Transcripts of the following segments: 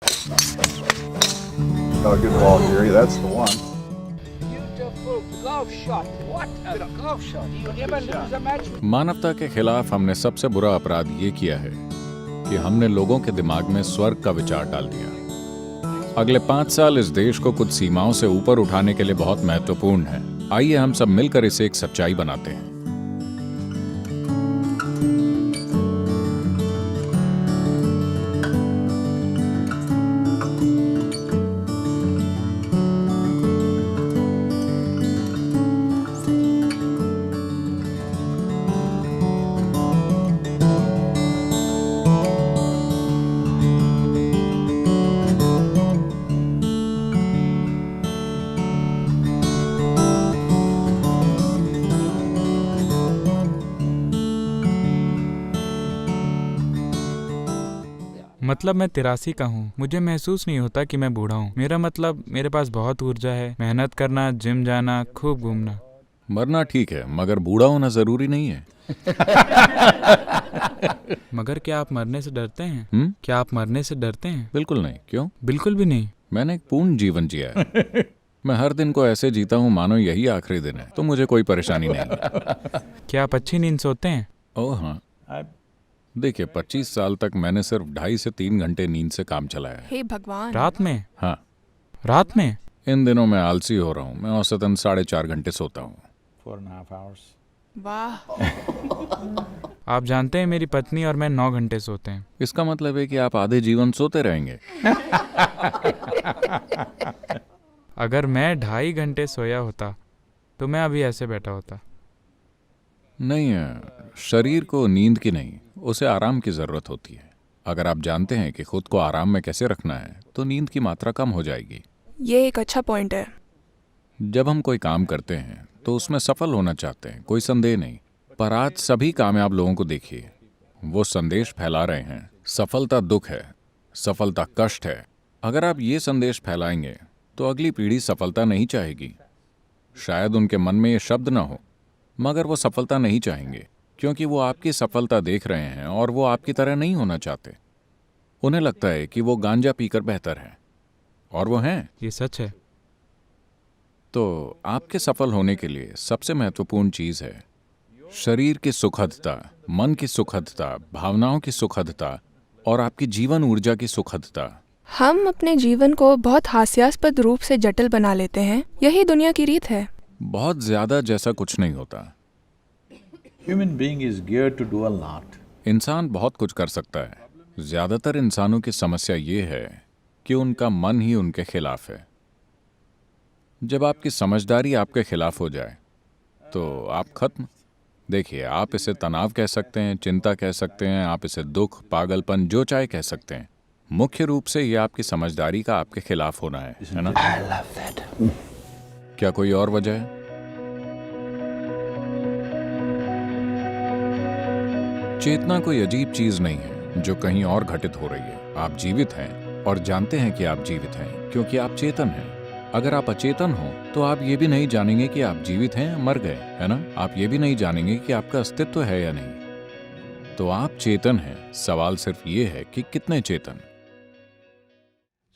Oh, good ball, Gary. That's the one. Beautiful glove shot. What a glove shot. Do you ever lose a match? मानवता के खिलाफ हमने सबसे बुरा अपराध ये किया है कि हमने लोगों के दिमाग में स्वर्ग का विचार डाल दिया। अगले 5 साल इस देश को कुछ सीमाओं से ऊपर उठाने के लिए बहुत महत्वपूर्ण है। आइए हम सब मिलकर इसे एक सच्चाई बनाते हैं। मतलब मैं 83 का हूँ। मुझे महसूस नहीं होता कि मैं बूढ़ा हूँ। मेरा मतलब मेरे पास बहुत ऊर्जा है, मेहनत करना, जिम जाना, खूब घूमना। मरना ठीक है, मगर बूढ़ा होना जरूरी नहीं है। मगर क्या आप मरने से डरते हैं? क्या आप मरने से डरते हैं? बिल्कुल नहीं। क्यों? बिल्कुल भी नहीं। मैंने एक पूर्ण जीवन जिया है। मैं हर दिन को ऐसे जीता हूँ मानो यही आखिरी दिन है, तो मुझे कोई परेशानी नहीं। क्या आप अच्छी नींद सोते हैं? ओह हाँ, देखिए 25 साल तक मैंने सिर्फ 2.5 से 3 घंटे नींद से काम चलाया है। हे भगवान। रात में? हाँ, रात में? इन दिनों मैं आलसी हो रहा हूँ। मैं औसतन 4.5 घंटे सोता हूँ। 4.5 hours. वाह। आप जानते हैं मेरी पत्नी और मैं 9 घंटे सोते हैं। इसका मतलब है कि आप आधे जीवन सोते रहेंगे। अगर मैं 2.5 घंटे सोया होता तो मैं अभी ऐसे बैठा होता। नहीं है, शरीर को नींद की नहीं, उसे आराम की जरूरत होती है। अगर आप जानते हैं कि खुद को आराम में कैसे रखना है तो नींद की मात्रा कम हो जाएगी। ये एक अच्छा पॉइंट है। जब हम कोई काम करते हैं तो उसमें सफल होना चाहते हैं, कोई संदेह नहीं। पर आज सभी कामयाब लोगों को देखिए, वो संदेश फैला रहे हैं सफलता दुख है, सफलता कष्ट है। अगर आप ये संदेश फैलाएंगे तो अगली पीढ़ी सफलता नहीं चाहेगी। शायद उनके मन में ये शब्द ना हो, मगर वो सफलता नहीं चाहेंगे क्योंकि वो आपकी सफलता देख रहे हैं और वो आपकी तरह नहीं होना चाहते। उन्हें लगता है कि वो गांजा पीकर बेहतर है, और वो हैं। ये सच है। तो आपके सफल होने के लिए सबसे महत्वपूर्ण चीज है शरीर की सुखदता, मन की सुखदता, भावनाओं की सुखदता और आपकी जीवन ऊर्जा की सुखदता। हम अपने जीवन को बहुत हास्यास्पद रूप से जटिल बना लेते हैं। यही दुनिया की रीत है। बहुत ज्यादा जैसा कुछ नहीं होता। Human being is geared to do a lot. इंसान बहुत कुछ कर सकता है। ज्यादातर इंसानों की समस्या ये है कि उनका मन ही उनके खिलाफ है। जब आपकी समझदारी आपके खिलाफ हो जाए तो आप खत्म। देखिए, आप इसे तनाव कह सकते हैं, चिंता कह सकते हैं, आप इसे दुख, पागलपन, जो चाहे कह सकते हैं। मुख्य रूप से ये आपकी समझदारी का आपके खिलाफ होना है ना? I love that. क्या कोई और वजह है? चेतना कोई अजीब चीज नहीं है जो कहीं और घटित हो रही है। आप जीवित हैं और जानते हैं कि आप जीवित हैं क्योंकि आप चेतन हैं। अगर आप अचेतन हो तो आप ये भी नहीं जानेंगे कि आप जीवित हैं या मर गए, है ना? आप ये भी नहीं जानेंगे कि आपका अस्तित्व है या नहीं। तो आप चेतन हैं। सवाल सिर्फ ये है कि कितने चेतन।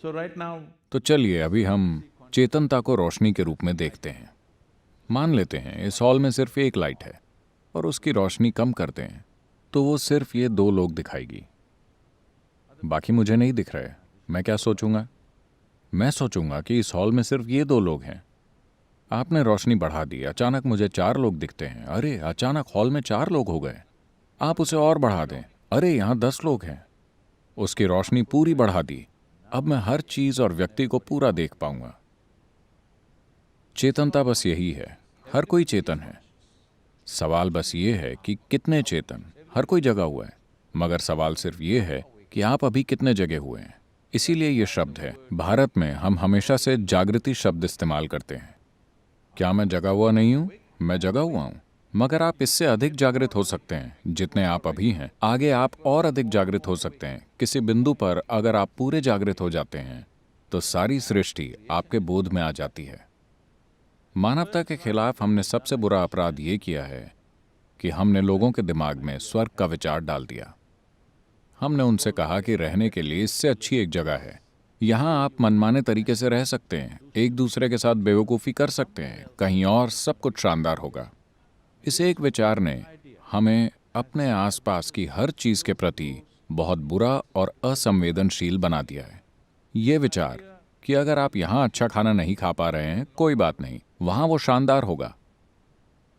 So right now, तो चलिए अभी हम चेतनता को रोशनी के रूप में देखते हैं। मान लेते हैं इस हॉल में सिर्फ एक लाइट है और उसकी रोशनी कम करते हैं तो वो सिर्फ ये 2 लोग दिखाएगी, बाकी मुझे नहीं दिख रहे। मैं क्या सोचूंगा? मैं सोचूंगा कि इस हॉल में सिर्फ ये 2 लोग हैं। आपने रोशनी बढ़ा दी, अचानक मुझे 4 लोग दिखते हैं। अरे, अचानक हॉल में 4 लोग हो गए। आप उसे और बढ़ा दें, अरे यहाँ 10 लोग हैं। उसकी रोशनी पूरी बढ़ा दी। अब मैं हर चीज और व्यक्ति को पूरा देख पाऊंगा। चेतनता बस यही है। हर कोई चेतन है। सवाल बस ये है कि कितने चेतन। हर कोई जगा हुआ है, मगर सवाल सिर्फ ये है कि आप अभी कितने जगे हुए हैं। इसीलिए ये शब्द है। भारत में हम हमेशा से जागृति शब्द इस्तेमाल करते हैं। क्या मैं जगा हुआ नहीं हूं? मैं जगा हुआ हूं, मगर आप इससे अधिक जागृत हो सकते हैं जितने आप अभी हैं। आगे आप और अधिक जागृत हो सकते हैं। किसी बिंदु पर अगर आप पूरे जागृत हो जाते हैं तो सारी सृष्टि आपके बोध में आ जाती है। मानवता के खिलाफ हमने सबसे बुरा अपराध ये किया है कि हमने लोगों के दिमाग में स्वर्ग का विचार डाल दिया। हमने उनसे कहा कि रहने के लिए इससे अच्छी एक जगह है यहाँ आप मनमाने तरीके से रह सकते हैं, एक दूसरे के साथ बेवकूफ़ी कर सकते हैं, कहीं और सब कुछ शानदार होगा। इस एक विचार ने हमें अपने आसपास की हर चीज़ के प्रति बहुत बुरा और असंवेदनशील बना दिया है। ये विचार कि अगर आप यहाँ अच्छा खाना नहीं खा पा रहे हैं, कोई बात नहीं, वहाँ वो शानदार होगा।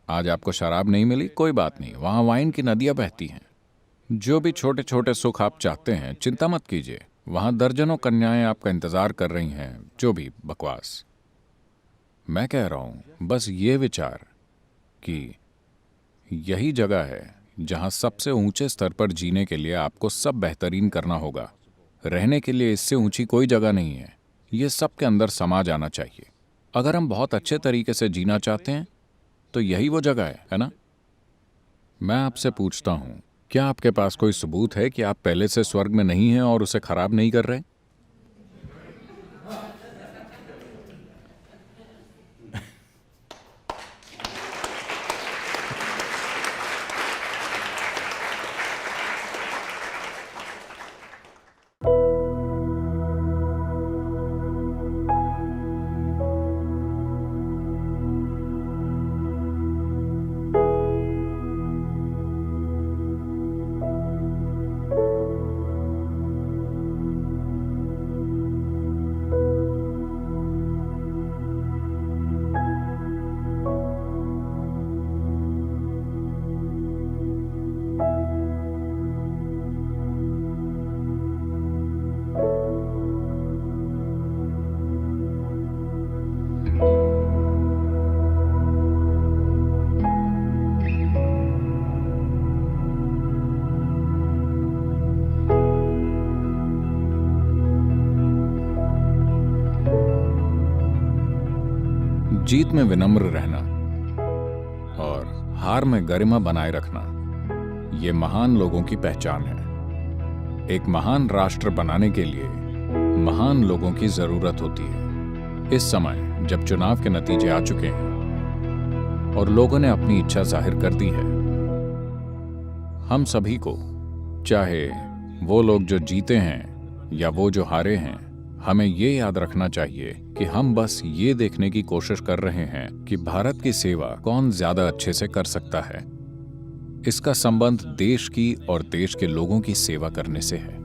आज आपको शराब नहीं मिली, कोई बात नहीं, वहाँ वाइन की नदियाँ बहती हैं। जो भी छोटे छोटे सुख आप चाहते हैं, चिंता मत कीजिए, वहाँ दर्जनों कन्याएं आपका इंतजार कर रही हैं। जो भी बकवास मैं कह रहा हूँ, बस ये विचार कि यही जगह है जहाँ सबसे ऊंचे स्तर पर जीने के लिए आपको सब बेहतरीन करना होगा। रहने के लिए इससे ऊंची कोई जगह नहीं है। ये सबके अंदर समा जाना चाहिए। अगर हम बहुत अच्छे तरीके से जीना चाहते हैं तो यही वो जगह है ना? मैं आपसे पूछता हूँ, क्या आपके पास कोई सबूत है कि आप पहले से स्वर्ग में नहीं हैं और उसे खराब नहीं कर रहे? जीत में विनम्र रहना और हार में गरिमा बनाए रखना, ये महान लोगों की पहचान है। एक महान राष्ट्र बनाने के लिए महान लोगों की जरूरत होती है। इस समय जब चुनाव के नतीजे आ चुके हैं और लोगों ने अपनी इच्छा जाहिर कर दी है, हम सभी को, चाहे वो लोग जो जीते हैं या वो जो हारे हैं, हमें ये याद रखना चाहिए कि हम बस ये देखने की कोशिश कर रहे हैं कि भारत की सेवा कौन ज्यादा अच्छे से कर सकता है। इसका संबंध देश की और देश के लोगों की सेवा करने से है।